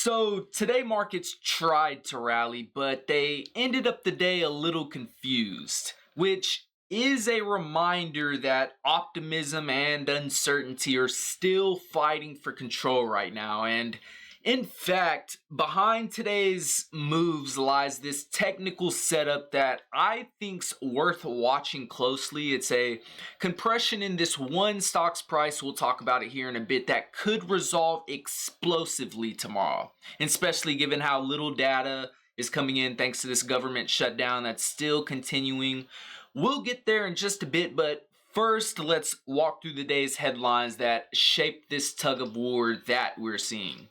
So today markets tried to rally, but they ended up the day a little confused, which is a reminder that optimism and uncertainty are still fighting for control right now. And in fact, behind today's moves lies this technical setup that I think's worth watching closely. It's a compression in this one stock's price, we'll talk about it here in a bit, that could resolve explosively tomorrow, especially given how little data is coming in thanks to this government shutdown that's still continuing. We'll get there in just a bit, but first let's walk through the day's headlines that shaped this tug of war that we're seeing.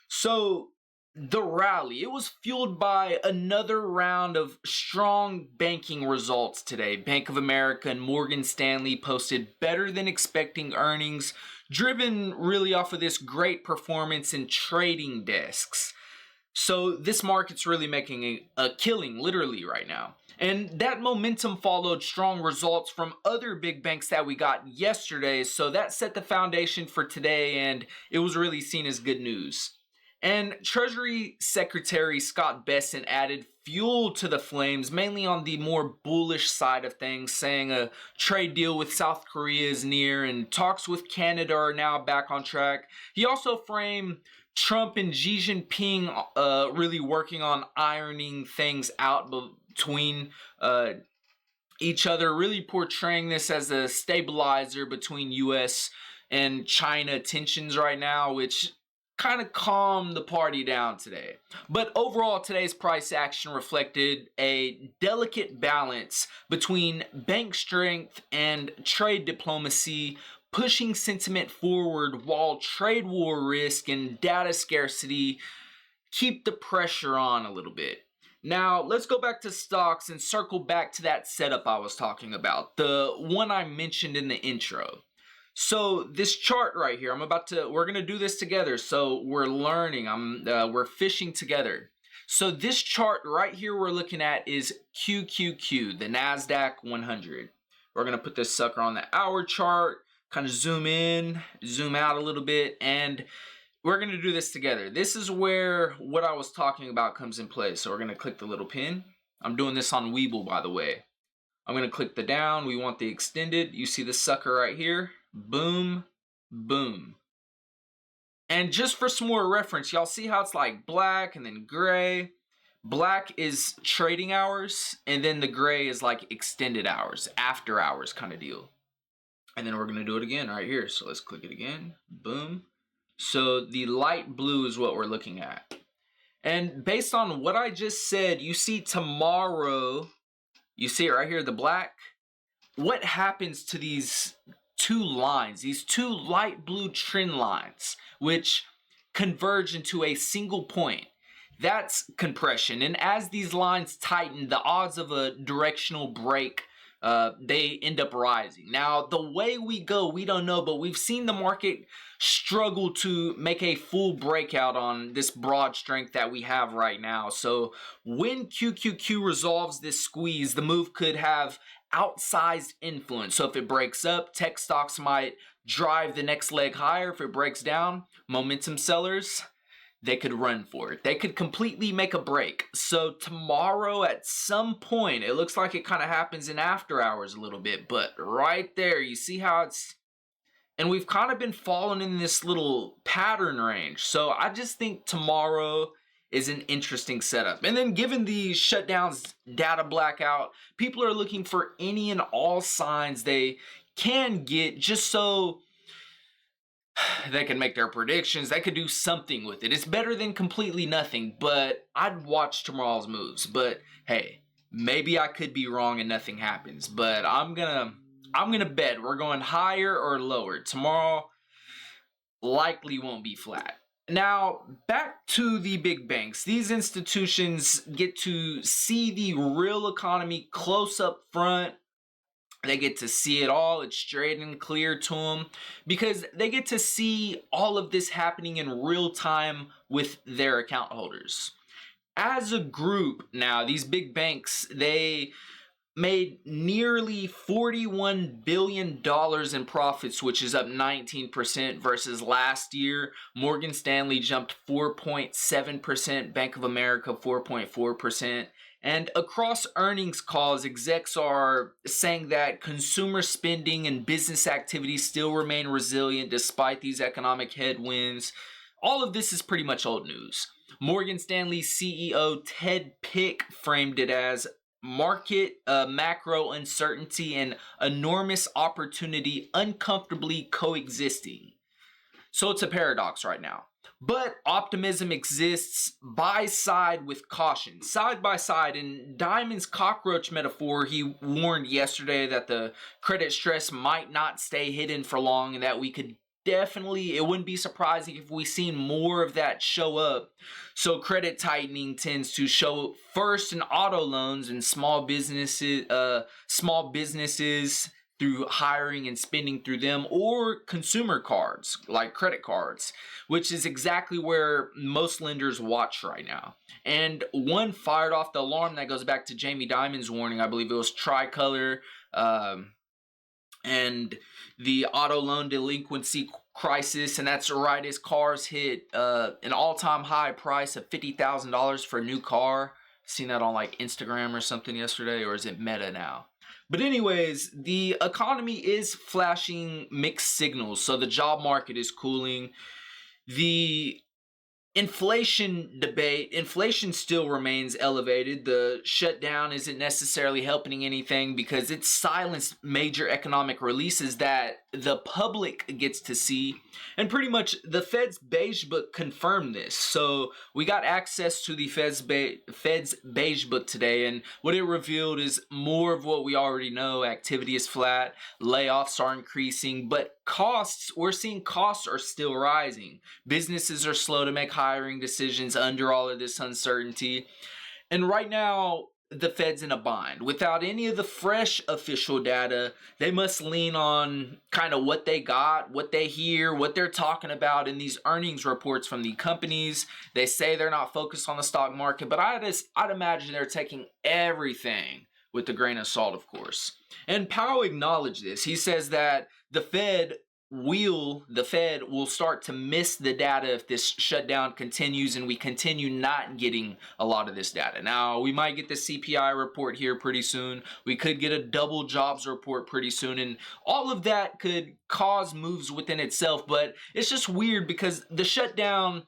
So the rally, it was fueled by another round of strong banking results today. Bank of America and Morgan Stanley posted better than expecting earnings, driven really off of this great performance in trading desks. So this market's really making a killing literally right now. And that momentum followed strong results from other big banks that we got yesterday. So that set the foundation for today, and it was really seen as good news. And Treasury Secretary Scott Bessent added fuel to the flames, mainly on the more bullish side of things, saying a trade deal with South Korea is near and talks with Canada are now back on track. He also framed Trump and Xi Jinping really working on ironing things out between each other, really portraying this as a stabilizer between U.S. and China tensions right now, which kind of calmed the party down today. But overall, today's price action reflected a delicate balance between bank strength and trade diplomacy, pushing sentiment forward while trade war risk and data scarcity keep the pressure on a little bit. Now, let's go back to stocks and circle back to that setup I was talking about, the one I mentioned in the intro. So this chart right here, we're going to do this together. So we're learning, we're fishing together. So this chart right here we're looking at is QQQ, the NASDAQ 100. We're going to put this sucker on the hour chart, kind of zoom in, zoom out a little bit, and we're going to do this together. This is where what I was talking about comes in play. So we're going to click the little pin. I'm doing this on Webull, by the way. I'm going to click the down. We want the extended. You see the sucker right here. Boom, boom. And just for some more reference, y'all see how it's like black and then gray. Black is trading hours, and then the gray is like extended hours, after hours kind of deal. And then we're going to do it again right here. So let's click it again. Boom. So the light blue is what we're looking at. And based on what I just said, you see tomorrow, you see it right here, the black. What happens to these two lines, these two light blue trend lines, which converge into a single point? That's compression. And as these lines tighten, the odds of a directional break, they end up rising. Now, the way we go, we don't know, but we've seen the market struggle to make a full breakout on this broad strength that we have right now. So when QQQ resolves this squeeze, the move could have outsized influence. So if it breaks up, tech stocks might drive the next leg higher. If it breaks down, momentum sellers, they could run for it. They could completely make a break. So tomorrow at some point, it looks like it kind of happens in after hours a little bit, but right there, you see how it's, and we've kind of been falling in this little pattern range. So I just think tomorrow is an interesting setup. And then given the shutdowns, data blackout, people are looking for any and all signs they can get just so they can make their predictions. They could do something with it. It's better than completely nothing, but I'd watch tomorrow's moves. But hey, maybe I could be wrong and nothing happens, but I'm gonna bet we're going higher or lower. Tomorrow likely won't be flat. Now, back to the big banks. These institutions get to see the real economy close up front. They get to see it all. It's straight and clear to them because they get to see all of this happening in real time with their account holders. As a group now, these big banks, they made nearly $41 billion in profits, which is up 19% versus last year. Morgan Stanley jumped 4.7%, Bank of America 4.4%. And across earnings calls, execs are saying that consumer spending and business activity still remain resilient despite these economic headwinds. All of this is pretty much old news. Morgan Stanley CEO Ted Pick framed it as market macro uncertainty and enormous opportunity uncomfortably coexisting. So it's a paradox right now. But optimism exists by side with caution. Side by side, in Diamond's cockroach metaphor, he warned yesterday that the credit stress might not stay hidden for long and that we could definitely, it wouldn't be surprising if we seen more of that show up. So credit tightening tends to show first in auto loans and small businesses through hiring and spending through them, or consumer cards like credit cards, which is exactly where most lenders watch right now. And one fired off the alarm that goes back to Jamie Dimon's warning. I believe it was Tricolor and the auto loan delinquency crisis, and that's right as cars hit an all-time high price of $50,000 for a new car. Seen that on like Instagram or something yesterday, or is it Meta now? But anyways, the economy is flashing mixed signals. So the job market is cooling. The inflation still remains elevated. The shutdown isn't necessarily helping anything because it silenced major economic releases that the public gets to see. And pretty much the Fed's Beige book confirmed this. So we got access to the Fed's Beige book today, and what it revealed is more of what we already know. Activity is flat, layoffs are increasing, but we're seeing costs are still rising. Businesses are slow to make hiring decisions under all of this uncertainty. And right now, the Fed's in a bind. Without any of the fresh official data, they must lean on kind of what they got, what they hear, what they're talking about in these earnings reports from the companies. They say they're not focused on the stock market, but I'd imagine they're taking everything with a grain of salt, of course. And Powell acknowledged this. He says that the Fed will start to miss the data if this shutdown continues and we continue not getting a lot of this data. Now, we might get the CPI report here pretty soon. We could get a double jobs report pretty soon, and all of that could cause moves within itself, but it's just weird because the shutdown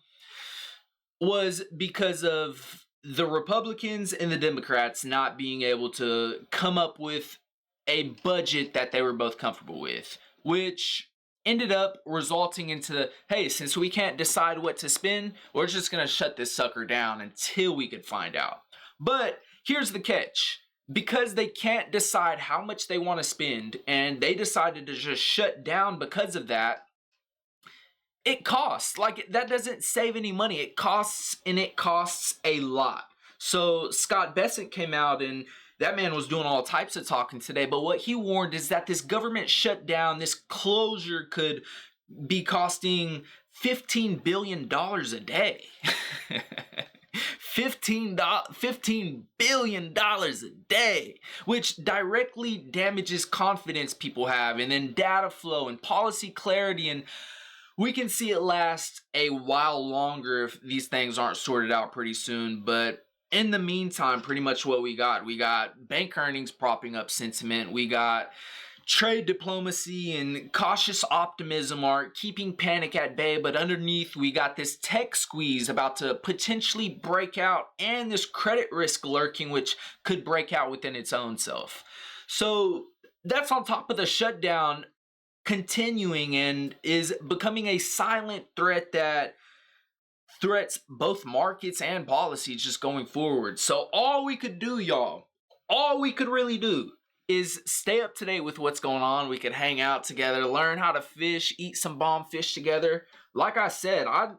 was because of the Republicans and the Democrats not being able to come up with a budget that they were both comfortable with, which ended up resulting into, hey, since we can't decide what to spend, we're just going to shut this sucker down until we can find out. But here's the catch. Because they can't decide how much they want to spend, and they decided to just shut down because of that, it costs. Like, that doesn't save any money. It costs, and it costs a lot. So Scott Bessent came out, and that man was doing all types of talking today, but what he warned is that this government shutdown, this closure could be costing $15 billion a day. $15 billion a day, which directly damages confidence people have, and then data flow and policy clarity, and we can see it last a while longer if these things aren't sorted out pretty soon. But in the meantime, pretty much what we got bank earnings propping up sentiment. We got trade diplomacy and cautious optimism are keeping panic at bay. But underneath, we got this tech squeeze about to potentially break out, and this credit risk lurking, which could break out within its own self. So that's on top of the shutdown continuing and is becoming a silent threat that threats both markets and policies just going forward. So all we could do, y'all, all we could really do is stay up to date with what's going on. We could hang out together, learn how to fish, eat some bomb fish together. Like I said, I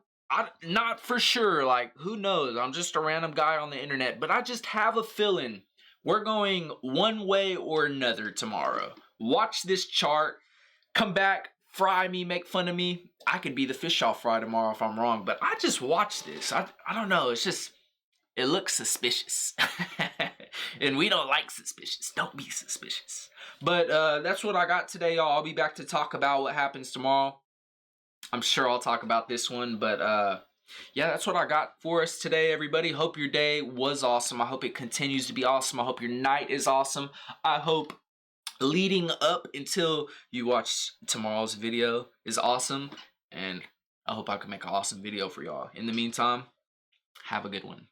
not for sure, like who knows? I'm just a random guy on the internet, but I just have a feeling we're going one way or another tomorrow. Watch this chart, come back, fry me, make fun of me. I could be the fish I'll fry tomorrow if I'm wrong, but I just watched this. I don't know. It's just, it looks suspicious. And we don't like suspicious. Don't be suspicious. But that's what I got today, y'all. I'll be back to talk about what happens tomorrow. I'm sure I'll talk about this one, but yeah, that's what I got for us today, everybody. Hope your day was awesome. I hope it continues to be awesome. I hope your night is awesome. I hope leading up until you watch tomorrow's video is awesome. And I hope I can make an awesome video for y'all. In the meantime, have a good one.